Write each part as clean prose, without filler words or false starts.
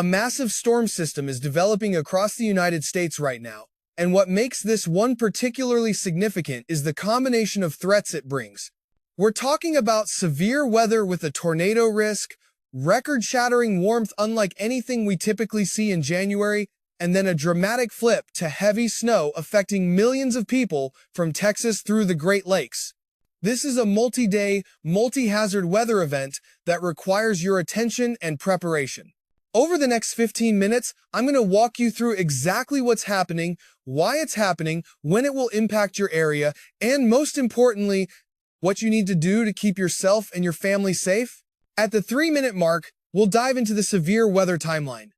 A massive storm system is developing across the United States right now, and what makes this one particularly significant is the combination of threats it brings. We're talking about severe weather with a tornado risk, record-shattering warmth unlike anything we typically see in January, and then a dramatic flip to heavy snow affecting millions of people from Texas through the Great Lakes. This is a multi-day, multi-hazard weather event that requires your attention and preparation. Over the next 15 minutes, I'm going to walk you through exactly what's happening, why it's happening, when it will impact your area, and most importantly, what you need to do to keep yourself and your family safe. At the 3-minute mark, we'll dive into the severe weather timeline.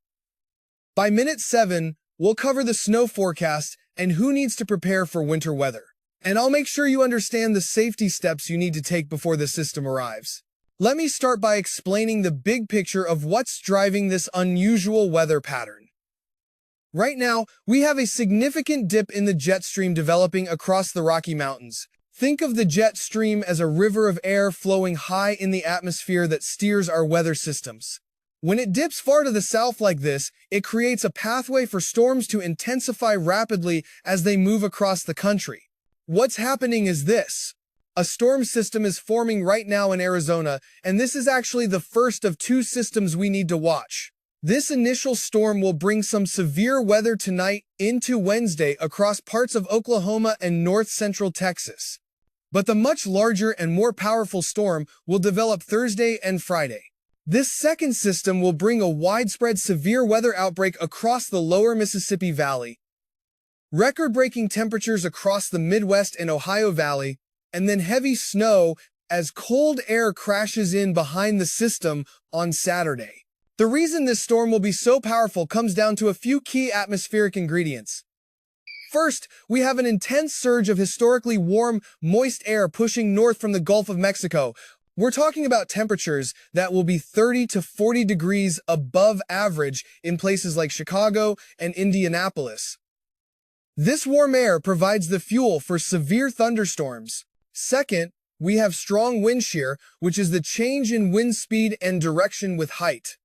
By minute 7, we'll cover the snow forecast and who needs to prepare for winter weather. And I'll make sure you understand the safety steps you need to take before the system arrives. Let me start by explaining the big picture of what's driving this unusual weather pattern. Right now, we have a significant dip in the jet stream developing across the Rocky Mountains. Think of the jet stream as a river of air flowing high in the atmosphere that steers our weather systems. When it dips far to the south like this, it creates a pathway for storms to intensify rapidly as they move across the country. What's happening is this. A storm system is forming right now in Arizona, and this is actually the first of 2 systems we need to watch. This initial storm will bring some severe weather tonight into Wednesday across parts of Oklahoma and north-central Texas. But the much larger and more powerful storm will develop Thursday and Friday. This second system will bring a widespread severe weather outbreak across the lower Mississippi Valley, record-breaking temperatures across the Midwest and Ohio Valley, and then heavy snow as cold air crashes in behind the system on Saturday. The reason this storm will be so powerful comes down to a few key atmospheric ingredients. First, we have an intense surge of historically warm, moist air pushing north from the Gulf of Mexico. We're talking about temperatures that will be 30 to 40 degrees above average in places like Chicago and Indianapolis. This warm air provides the fuel for severe thunderstorms. Second, we have strong wind shear, which is the change in wind speed and direction with height.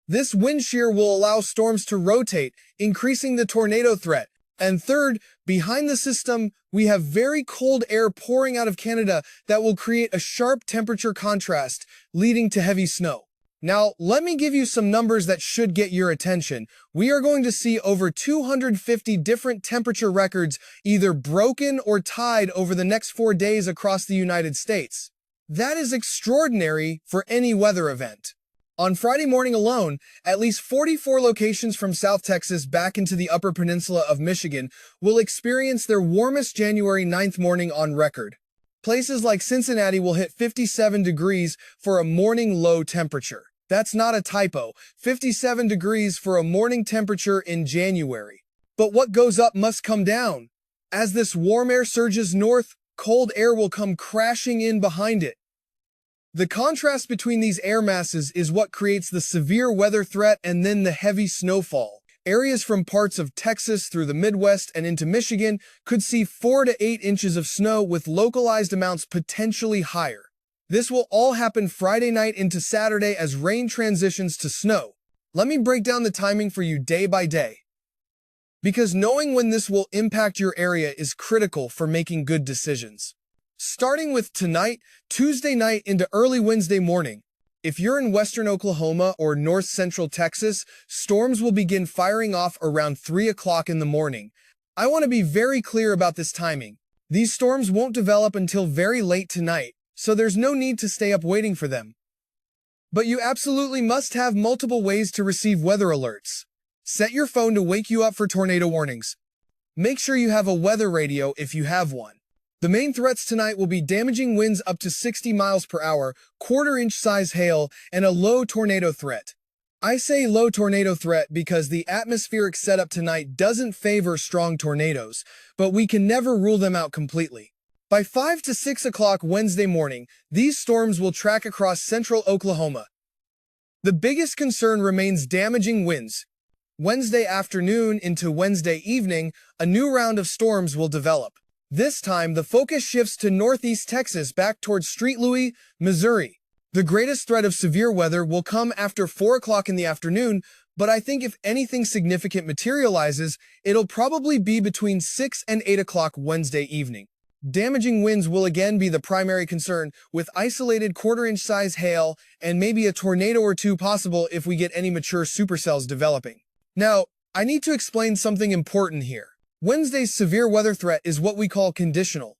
This wind shear will allow storms to rotate, increasing the tornado threat. And third, behind the system, we have very cold air pouring out of Canada that will create a sharp temperature contrast, leading to heavy snow. Now, let me give you some numbers that should get your attention. We are going to see over 250 different temperature records either broken or tied over the next 4 days across the United States. That is extraordinary for any weather event. On Friday morning alone, at least 44 locations from South Texas back into the Upper Peninsula of Michigan will experience their warmest January 9th morning on record. Places like Cincinnati will hit 57 degrees for a morning low temperature. That's not a typo, 57 degrees for a morning temperature in January. But what goes up must come down. As this warm air surges north, cold air will come crashing in behind it. The contrast between these air masses is what creates the severe weather threat and then the heavy snowfall. Areas from parts of Texas through the Midwest and into Michigan could see 4 to 8 inches of snow with localized amounts potentially higher. This will all happen Friday night into Saturday as rain transitions to snow. Let me break down the timing for you day by day, because knowing when this will impact your area is critical for making good decisions. Starting with tonight, Tuesday night into early Wednesday morning. If you're in western Oklahoma or north-central Texas, storms will begin firing off around 3 o'clock in the morning. I want to be very clear about this timing. These storms won't develop until very late tonight, so there's no need to stay up waiting for them. But you absolutely must have multiple ways to receive weather alerts. Set your phone to wake you up for tornado warnings. Make sure you have a weather radio if you have one. The main threats tonight will be damaging winds up to 60 miles per hour, quarter-inch size hail, and a low tornado threat. I say low tornado threat because the atmospheric setup tonight doesn't favor strong tornadoes, but we can never rule them out completely. By 5 to 6 o'clock Wednesday morning, these storms will track across central Oklahoma. The biggest concern remains damaging winds. Wednesday afternoon into Wednesday evening, a new round of storms will develop. This time, the focus shifts to northeast Texas back towards St. Louis, Missouri. The greatest threat of severe weather will come after 4 o'clock in the afternoon, but I think if anything significant materializes, it'll probably be between 6 and 8 o'clock Wednesday evening. Damaging winds will again be the primary concern, with isolated quarter-inch size hail and maybe a tornado or two possible if we get any mature supercells developing. Now, I need to explain something important here. Wednesday's severe weather threat is what we call conditional.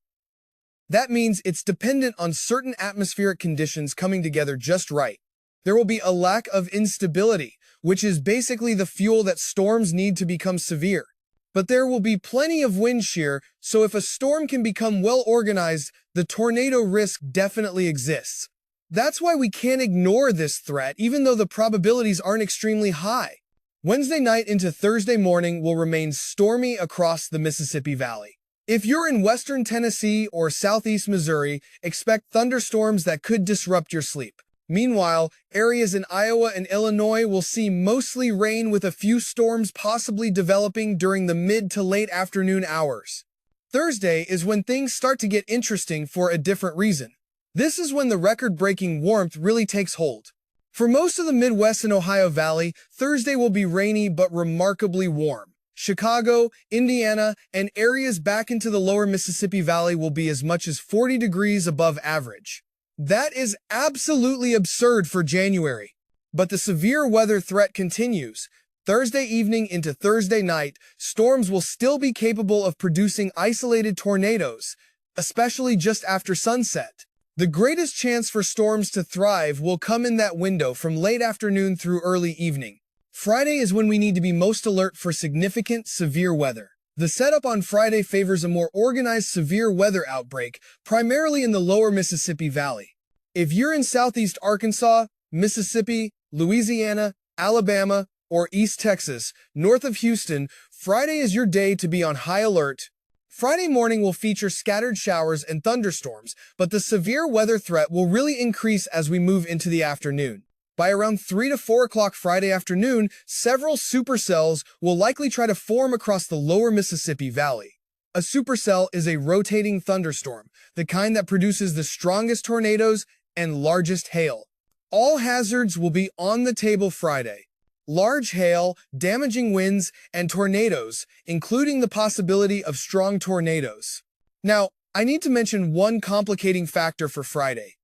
That means it's dependent on certain atmospheric conditions coming together just right. There will be a lack of instability, which is basically the fuel that storms need to become severe. But there will be plenty of wind shear, so if a storm can become well organized, the tornado risk definitely exists. That's why we can't ignore this threat, even though the probabilities aren't extremely high. Wednesday night into Thursday morning will remain stormy across the Mississippi Valley. If you're in western Tennessee or southeast Missouri, expect thunderstorms that could disrupt your sleep. Meanwhile, areas in Iowa and Illinois will see mostly rain with a few storms possibly developing during the mid to late afternoon hours. Thursday is when things start to get interesting for a different reason. This is when the record-breaking warmth really takes hold. For most of the Midwest and Ohio Valley, Thursday will be rainy but remarkably warm. Chicago, Indiana, and areas back into the lower Mississippi Valley will be as much as 40 degrees above average. That is absolutely absurd for January. But the severe weather threat continues. Thursday evening into Thursday night, storms will still be capable of producing isolated tornadoes, especially just after sunset. The greatest chance for storms to thrive will come in that window from late afternoon through early evening. Friday is when we need to be most alert for significant, severe weather. The setup on Friday favors a more organized severe weather outbreak, primarily in the lower Mississippi Valley. If you're in southeast Arkansas, Mississippi, Louisiana, Alabama, or East Texas, north of Houston, Friday is your day to be on high alert. Friday morning will feature scattered showers and thunderstorms, but the severe weather threat will really increase as we move into the afternoon. By around 3 to 4 o'clock Friday afternoon, several supercells will likely try to form across the lower Mississippi Valley. A supercell is a rotating thunderstorm, the kind that produces the strongest tornadoes and largest hail. All hazards will be on the table Friday. Large hail, damaging winds, and tornadoes, including the possibility of strong tornadoes. Now, I need to mention one complicating factor for Friday.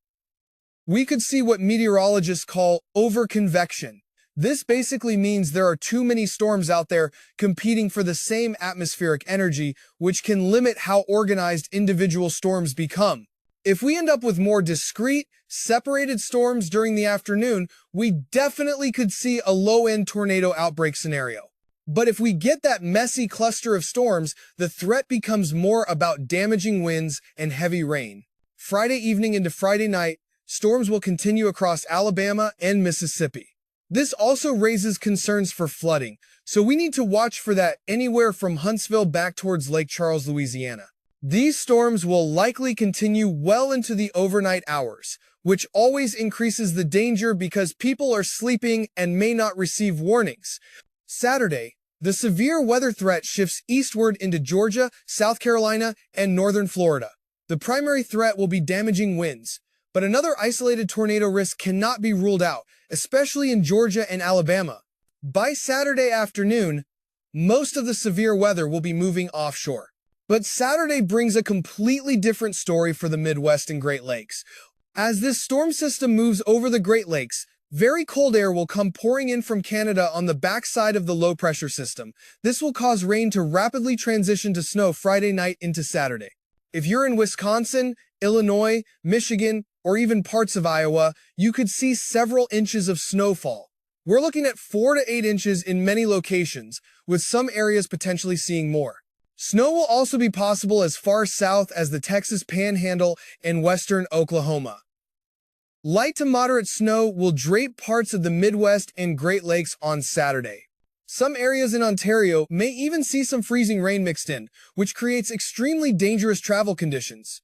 We could see what meteorologists call overconvection. This basically means there are too many storms out there competing for the same atmospheric energy, which can limit how organized individual storms become. If we end up with more discrete, separated storms during the afternoon, we definitely could see a low-end tornado outbreak scenario. But if we get that messy cluster of storms, the threat becomes more about damaging winds and heavy rain. Friday evening into Friday night, storms will continue across Alabama and Mississippi. This also raises concerns for flooding, so we need to watch for that anywhere from Huntsville back towards Lake Charles, Louisiana. These storms will likely continue well into the overnight hours, which always increases the danger because people are sleeping and may not receive warnings. Saturday, the severe weather threat shifts eastward into Georgia, South Carolina, and northern Florida. The primary threat will be damaging winds, but another isolated tornado risk cannot be ruled out, especially in Georgia and Alabama. By Saturday afternoon, most of the severe weather will be moving offshore. But Saturday brings a completely different story for the Midwest and Great Lakes. As this storm system moves over the Great Lakes, very cold air will come pouring in from Canada on the backside of the low-pressure system. This will cause rain to rapidly transition to snow Friday night into Saturday. If you're in Wisconsin, Illinois, Michigan, or even parts of Iowa, you could see several inches of snowfall. We're looking at 4 to 8 inches in many locations, with some areas potentially seeing more. Snow will also be possible as far south as the Texas Panhandle and western Oklahoma. Light to moderate snow will drape parts of the Midwest and Great Lakes on Saturday. Some areas in Ontario may even see some freezing rain mixed in, which creates extremely dangerous travel conditions.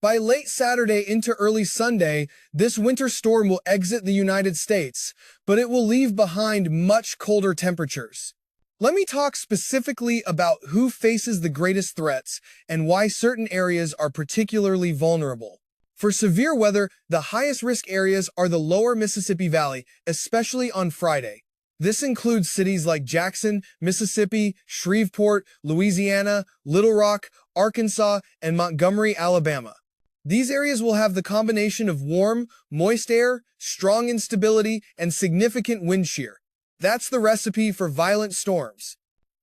By late Saturday into early Sunday, this winter storm will exit the United States, but it will leave behind much colder temperatures. Let me talk specifically about who faces the greatest threats and why certain areas are particularly vulnerable. For severe weather, the highest risk areas are the lower Mississippi Valley, especially on Friday. This includes cities like Jackson, Mississippi, Shreveport, Louisiana, Little Rock, Arkansas, and Montgomery, Alabama. These areas will have the combination of warm, moist air, strong instability, and significant wind shear. That's the recipe for violent storms.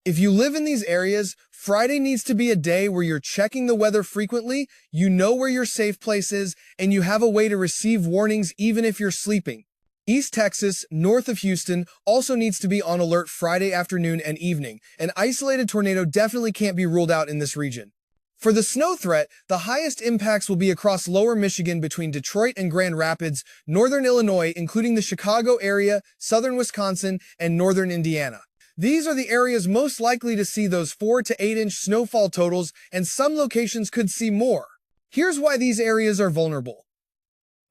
If you live in these areas, Friday needs to be a day where you're checking the weather frequently, you know where your safe place is, and you have a way to receive warnings even if you're sleeping. East Texas, north of Houston, also needs to be on alert Friday afternoon and evening. An isolated tornado definitely can't be ruled out in this region. For the snow threat, the highest impacts will be across lower Michigan between Detroit and Grand Rapids, northern Illinois, including the Chicago area, southern Wisconsin, and northern Indiana. These are the areas most likely to see those 4 to 8-inch snowfall totals, and some locations could see more. Here's why these areas are vulnerable.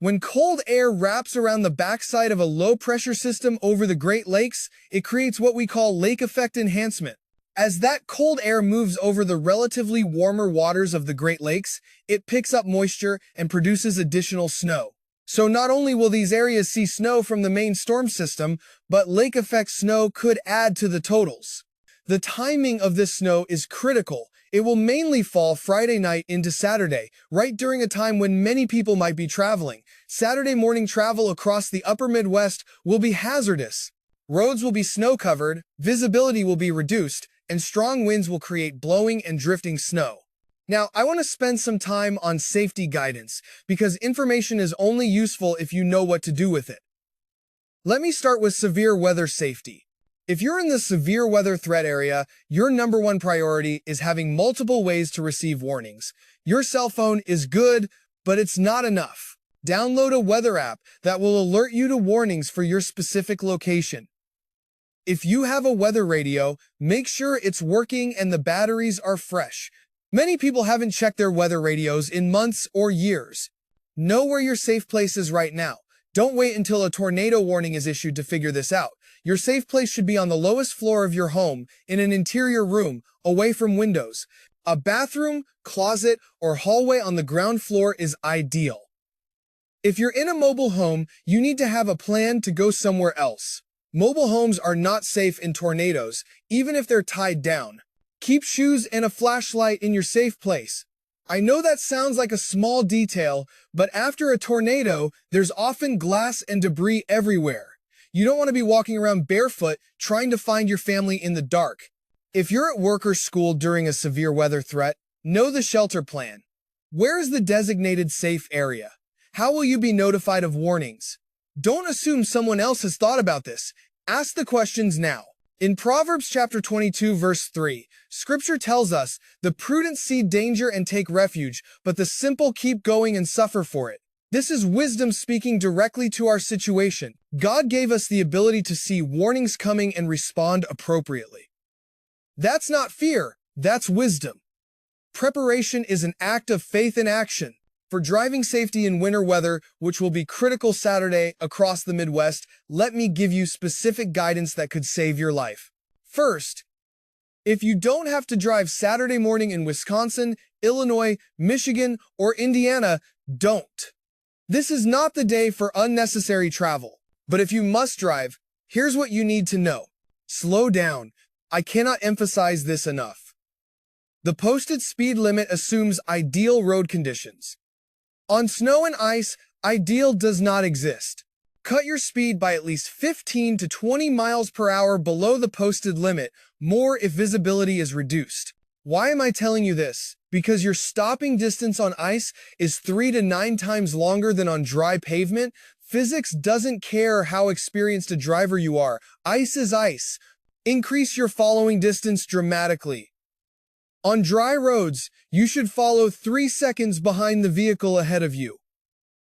When cold air wraps around the backside of a low-pressure system over the Great Lakes, it creates what we call lake effect enhancement. As that cold air moves over the relatively warmer waters of the Great Lakes, it picks up moisture and produces additional snow. So not only will these areas see snow from the main storm system, but lake effect snow could add to the totals. The timing of this snow is critical. It will mainly fall Friday night into Saturday, right during a time when many people might be traveling. Saturday morning travel across the upper Midwest will be hazardous. Roads will be snow-covered, visibility will be reduced, and strong winds will create blowing and drifting snow. Now, I want to spend some time on safety guidance, because information is only useful if you know what to do with it. Let me start with severe weather safety. If you're in the severe weather threat area, your number one priority is having multiple ways to receive warnings. Your cell phone is good, but it's not enough. Download a weather app that will alert you to warnings for your specific location. If you have a weather radio, make sure it's working and the batteries are fresh. Many people haven't checked their weather radios in months or years. Know where your safe place is right now. Don't wait until a tornado warning is issued to figure this out. Your safe place should be on the lowest floor of your home, in an interior room, away from windows. A bathroom, closet, or hallway on the ground floor is ideal. If you're in a mobile home, you need to have a plan to go somewhere else. Mobile homes are not safe in tornadoes, even if they're tied down. Keep shoes and a flashlight in your safe place. I know that sounds like a small detail, but after a tornado, there's often glass and debris everywhere. You don't want to be walking around barefoot trying to find your family in the dark. If you're at work or school during a severe weather threat, know the shelter plan. Where is the designated safe area? How will you be notified of warnings? Don't assume someone else has thought about this. Ask the questions now. In Proverbs chapter 22, verse 3, Scripture tells us, "The prudent see danger and take refuge, but the simple keep going and suffer for it." This is wisdom speaking directly to our situation. God gave us the ability to see warnings coming and respond appropriately. That's not fear, that's wisdom. Preparation is an act of faith in action. For driving safety in winter weather, which will be critical Saturday across the Midwest, let me give you specific guidance that could save your life. First, if you don't have to drive Saturday morning in Wisconsin, Illinois, Michigan, or Indiana, don't. This is not the day for unnecessary travel. But if you must drive, here's what you need to know. Slow down. I cannot emphasize this enough. The posted speed limit assumes ideal road conditions. On snow and ice, ideal does not exist. Cut your speed by at least 15 to 20 miles per hour below the posted limit, more if visibility is reduced. Why am I telling you this? Because your stopping distance on ice is 3 to 9 times longer than on dry pavement. Physics doesn't care how experienced a driver you are. Ice is ice. Increase your following distance dramatically. On dry roads, you should follow 3 seconds behind the vehicle ahead of you.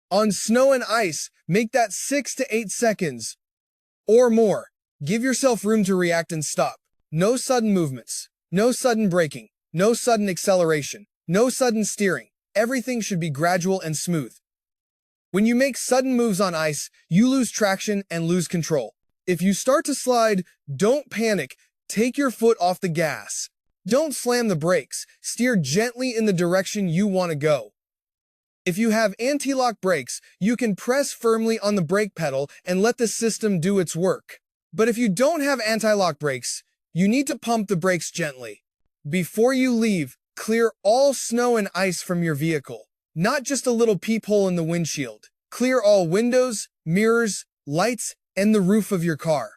On snow and ice, make that 6 to 8 seconds or more. Give yourself room to react and stop. No sudden movements, no sudden braking, no sudden acceleration, no sudden steering. Everything should be gradual and smooth. When you make sudden moves on ice, you lose traction and lose control. If you start to slide, don't panic. Take your foot off the gas. Don't slam the brakes. Steer gently in the direction you want to go. If you have anti-lock brakes, you can press firmly on the brake pedal and let the system do its work. But if you don't have anti-lock brakes, you need to pump the brakes gently. Before you leave, clear all snow and ice from your vehicle, not just a little peephole in the windshield. Clear all windows, mirrors, lights, and the roof of your car.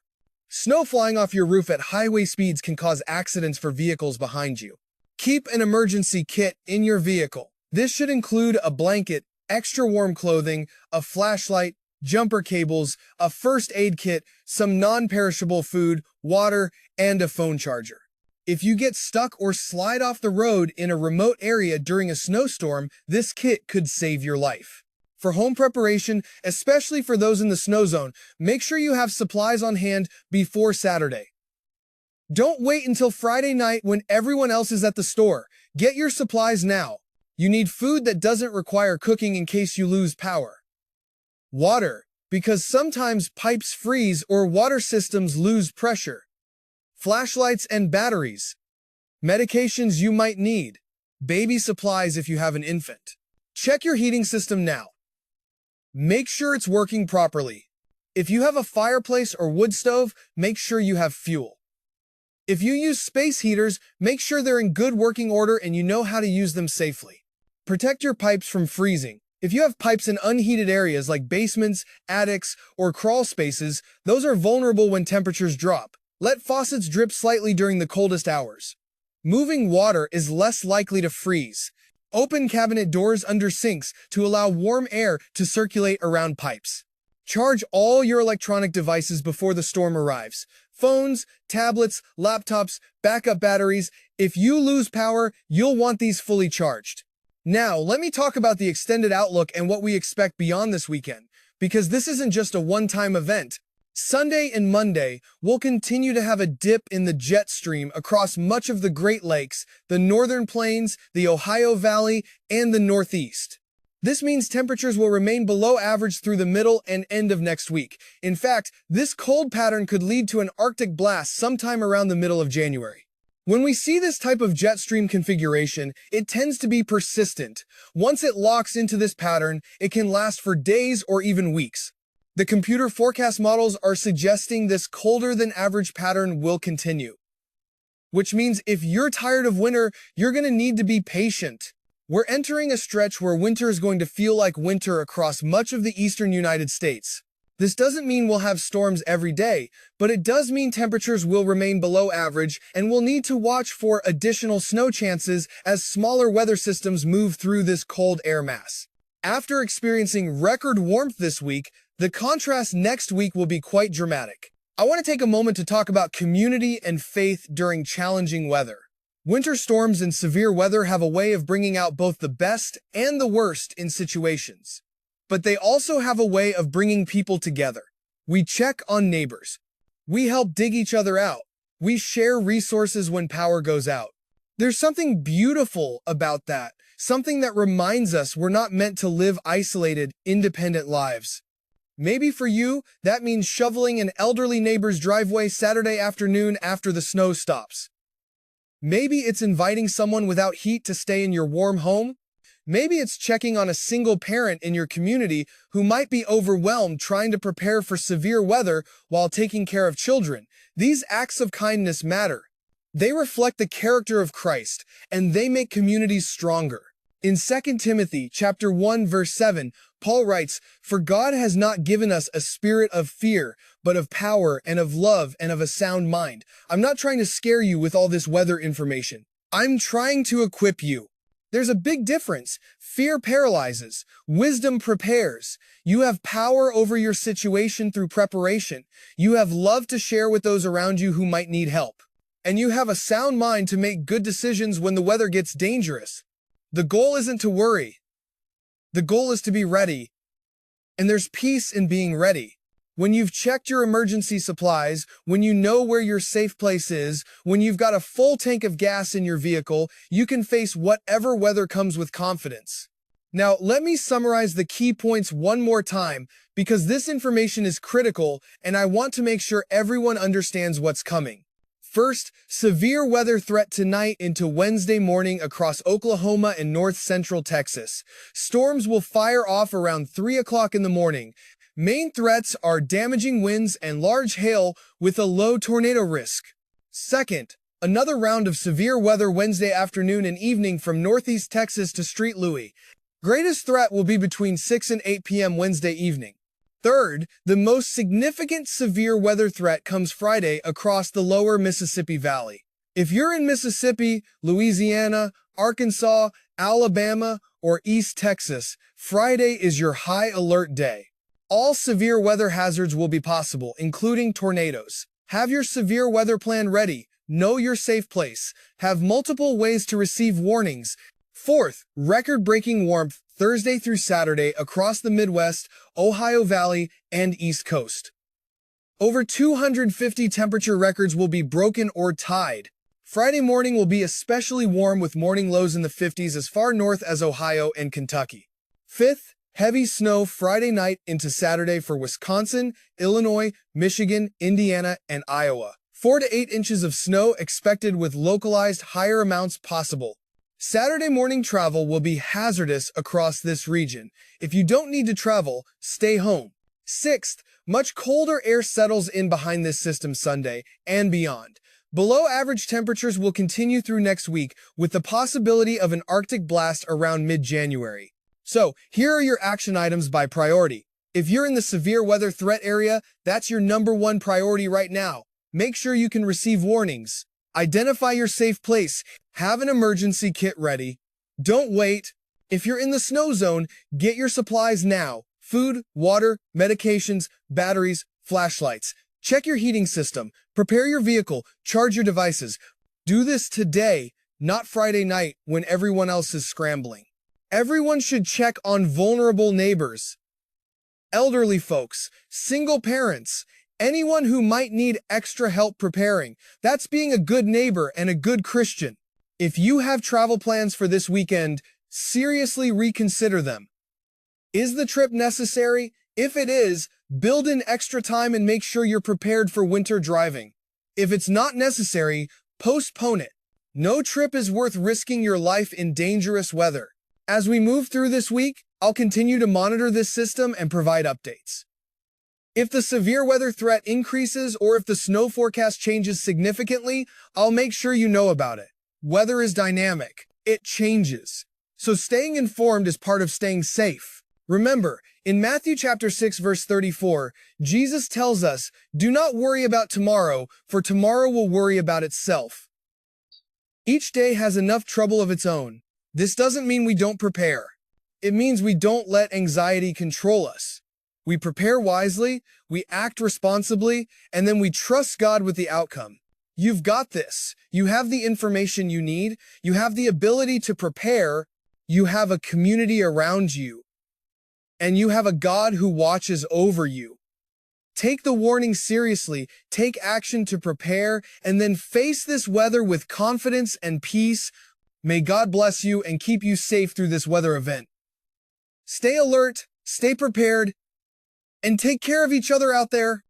Snow flying off your roof at highway speeds can cause accidents for vehicles behind you. Keep an emergency kit in your vehicle. This should include a blanket, extra warm clothing, a flashlight, jumper cables, a first aid kit, some non-perishable food, water, and a phone charger. If you get stuck or slide off the road in a remote area during a snowstorm, this kit could save your life. For home preparation, especially for those in the snow zone, make sure you have supplies on hand before Saturday. Don't wait until Friday night when everyone else is at the store. Get your supplies now. You need food that doesn't require cooking in case you lose power. Water, because sometimes pipes freeze or water systems lose pressure. Flashlights and batteries. Medications you might need. Baby supplies if you have an infant. Check your heating system now. Make sure it's working properly. If you have a fireplace or wood stove, make sure you have fuel. If you use space heaters, make sure they're in good working order and you know how to use them safely. Protect your pipes from freezing. If you have pipes in unheated areas like basements, attics, or crawl spaces, those are vulnerable when temperatures drop. Let faucets drip slightly during the coldest hours. Moving water is less likely to freeze. Open cabinet doors under sinks to allow warm air to circulate around pipes. Charge all your electronic devices before the storm arrives. Phones, tablets, laptops, backup batteries. If you lose power, you'll want these fully charged. Now, let me talk about the extended outlook and what we expect beyond this weekend, because this isn't just a one-time event. Sunday and Monday, we'll continue to have a dip in the jet stream across much of the Great Lakes, the Northern Plains, the Ohio Valley, and the Northeast. This means temperatures will remain below average through the middle and end of next week. In fact, this cold pattern could lead to an Arctic blast sometime around the middle of January. When we see this type of jet stream configuration, it tends to be persistent. Once it locks into this pattern, it can last for days or even weeks. The computer forecast models are suggesting this colder than average pattern will continue. Which means if you're tired of winter, you're going to need to be patient. We're entering a stretch where winter is going to feel like winter across much of the eastern United States. This doesn't mean we'll have storms every day, but it does mean temperatures will remain below average and we'll need to watch for additional snow chances as smaller weather systems move through this cold air mass. After experiencing record warmth this week, the contrast next week will be quite dramatic. I want to take a moment to talk about community and faith during challenging weather. Winter storms and severe weather have a way of bringing out both the best and the worst in situations. But they also have a way of bringing people together. We check on neighbors. We help dig each other out. We share resources when power goes out. There's something beautiful about that, something that reminds us we're not meant to live isolated, independent lives. Maybe for you, that means shoveling an elderly neighbor's driveway Saturday afternoon after the snow stops. Maybe it's inviting someone without heat to stay in your warm home. Maybe it's checking on a single parent in your community who might be overwhelmed trying to prepare for severe weather while taking care of children. These acts of kindness matter. They reflect the character of Christ, and they make communities stronger. In 2 Timothy chapter 1, verse 7, Paul writes, "For God has not given us a spirit of fear, but of power and of love and of a sound mind." I'm not trying to scare you with all this weather information. I'm trying to equip you. There's a big difference. Fear paralyzes. Wisdom prepares. You have power over your situation through preparation. You have love to share with those around you who might need help. And you have a sound mind to make good decisions when the weather gets dangerous. The goal isn't to worry. The goal is to be ready. And there's peace in being ready. When you've checked your emergency supplies, when you know where your safe place is, when you've got a full tank of gas in your vehicle, you can face whatever weather comes with confidence. Now, let me summarize the key points one more time, because this information is critical and I want to make sure everyone understands what's coming. First, severe weather threat tonight into Wednesday morning across Oklahoma and north central Texas. Storms will fire off around 3 o'clock in the morning. Main threats are damaging winds and large hail with a low tornado risk. Second, another round of severe weather Wednesday afternoon and evening from northeast Texas to St. Louis. Greatest threat will be between 6 and 8 p.m. Wednesday evening. Third, the most significant severe weather threat comes Friday across the lower Mississippi Valley. If you're in Mississippi, Louisiana, Arkansas, Alabama, or East Texas, Friday is your high alert day. All severe weather hazards will be possible, including tornadoes. Have your severe weather plan ready. Know your safe place. Have multiple ways to receive warnings. Fourth, record-breaking warmth Thursday through Saturday across the Midwest, Ohio Valley, and East Coast. Over 250 temperature records will be broken or tied. Friday morning will be especially warm with morning lows in the 50s as far north as Ohio and Kentucky. Fifth, heavy snow Friday night into Saturday for Wisconsin, Illinois, Michigan, Indiana, and Iowa. 4 to 8 inches of snow expected with localized higher amounts possible. Saturday morning travel will be hazardous across this region. If you don't need to travel, stay home. Sixth, much colder air settles in behind this system Sunday and beyond. Below average temperatures will continue through next week with the possibility of an Arctic blast around mid-January. So, here are your action items by priority. If you're in the severe weather threat area, that's your #1 priority right now. Make sure you can receive warnings. Identify your safe place. Have an emergency kit ready. Don't wait. If you're in the snow zone, get your supplies now. Food, water, medications, batteries, flashlights. Check your heating system. Prepare your vehicle. Charge your devices. Do this today, not Friday night when everyone else is scrambling. Everyone should check on vulnerable neighbors, elderly folks, single parents, anyone who might need extra help preparing. That's being a good neighbor and a good Christian. If you have travel plans for this weekend, seriously reconsider them. Is the trip necessary? If it is, build in extra time and make sure you're prepared for winter driving. If it's not necessary, postpone it. No trip is worth risking your life in dangerous weather. As we move through this week, I'll continue to monitor this system and provide updates. If the severe weather threat increases or if the snow forecast changes significantly, I'll make sure you know about it. Weather is dynamic. It changes. So staying informed is part of staying safe. Remember, in Matthew chapter 6, verse 34, Jesus tells us, "Do not worry about tomorrow, for tomorrow will worry about itself." Each day has enough trouble of its own. This doesn't mean we don't prepare. It means we don't let anxiety control us. We prepare wisely, we act responsibly, and then we trust God with the outcome. You've got this. You have the information you need. You have the ability to prepare. You have a community around you. And you have a God who watches over you. Take the warning seriously, take action to prepare, and then face this weather with confidence and peace. May God bless you and keep you safe through this weather event. Stay alert, stay prepared, and take care of each other out there.